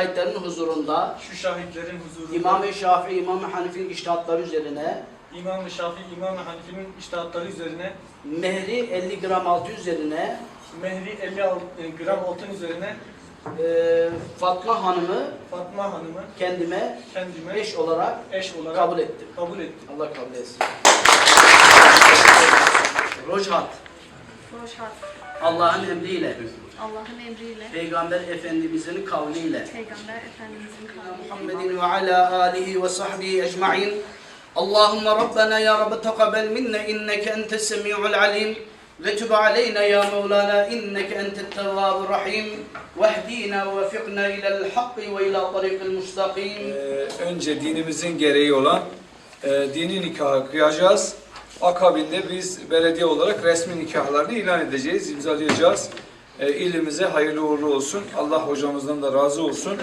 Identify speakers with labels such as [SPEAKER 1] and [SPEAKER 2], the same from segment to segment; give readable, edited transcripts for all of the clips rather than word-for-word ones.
[SPEAKER 1] şahitlerin huzurunda İmam-ı Şafii, İmam-ı Hanifi'nin içtihatları üzerine
[SPEAKER 2] İmam-ı Şafii, İmam-ı Hanifi'nin içtihatları üzerine
[SPEAKER 1] mehri 50 gram altın üzerine
[SPEAKER 2] mehri 50 gram altın üzerine
[SPEAKER 1] Fatma Hanım'ı kendime eş olarak kabul ettim. Allah kabul etsin. Rojhat. Allah'ın emriyle. Peygamber Efendimizin kavliyle. Muhammedin ve ala alihi ve sahbihi ecma'in. Allahümme Rabbena ya Rabbi teqabbel minne inneke entes semi'ul alim. Ve tüb aleyna ya Mevlana inneke entet tevvabur rahim. Vehdina ve fiqna ilel hakkı ve ila tariqil mustakim.
[SPEAKER 3] Önce dinimizin gereği olan dini nikahı kıyacağız. Akabinde biz belediye olarak resmi nikahlarını ilan edeceğiz, imzalayacağız. İlimize hayırlı uğurlu olsun. Allah hocamızdan da razı olsun.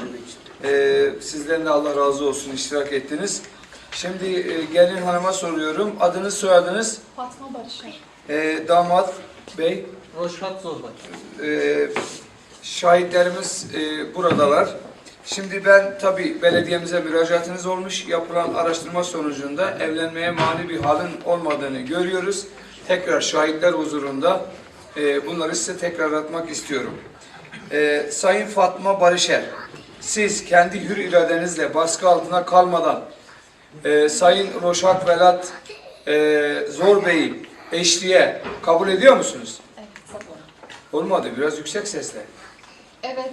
[SPEAKER 3] Sizden de Allah razı olsun, iştirak ettiniz. Şimdi gelin hanıma soruyorum. Adınız, soyadınız?
[SPEAKER 4] Fatma Barışer.
[SPEAKER 3] Damat bey?
[SPEAKER 2] Roşhat Zorbay.
[SPEAKER 3] Şahitlerimiz buradalar. Şimdi ben tabii belediyemize müracaatınız olmuş. Yapılan araştırma sonucunda evlenmeye mani bir halin olmadığını görüyoruz. Tekrar şahitler huzurunda bunları size tekrar atmak istiyorum. Sayın Fatma Barışer, siz kendi hür iradenizle baskı altına kalmadan Sayın Roşhat Velat Zor Bey'i eşliğe kabul ediyor musunuz?
[SPEAKER 4] Evet, sabır.
[SPEAKER 3] Olmadı, biraz yüksek sesle.
[SPEAKER 4] Evet.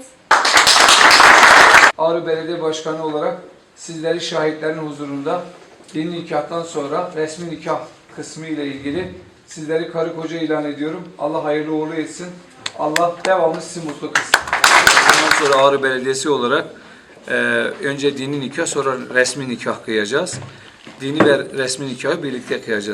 [SPEAKER 3] Ağrı Belediye Başkanı olarak sizleri şahitlerin huzurunda dini nikahtan sonra resmi nikah kısmı ile ilgili sizleri karı koca ilan ediyorum. Allah hayırlı uğurlu etsin. Allah devamlı sizi mutlu kılsın. Ondan sonra Ağrı Belediyesi olarak önce dini nikah sonra resmi nikah kıyacağız. Dini ve resmi nikahı birlikte kıyacağız.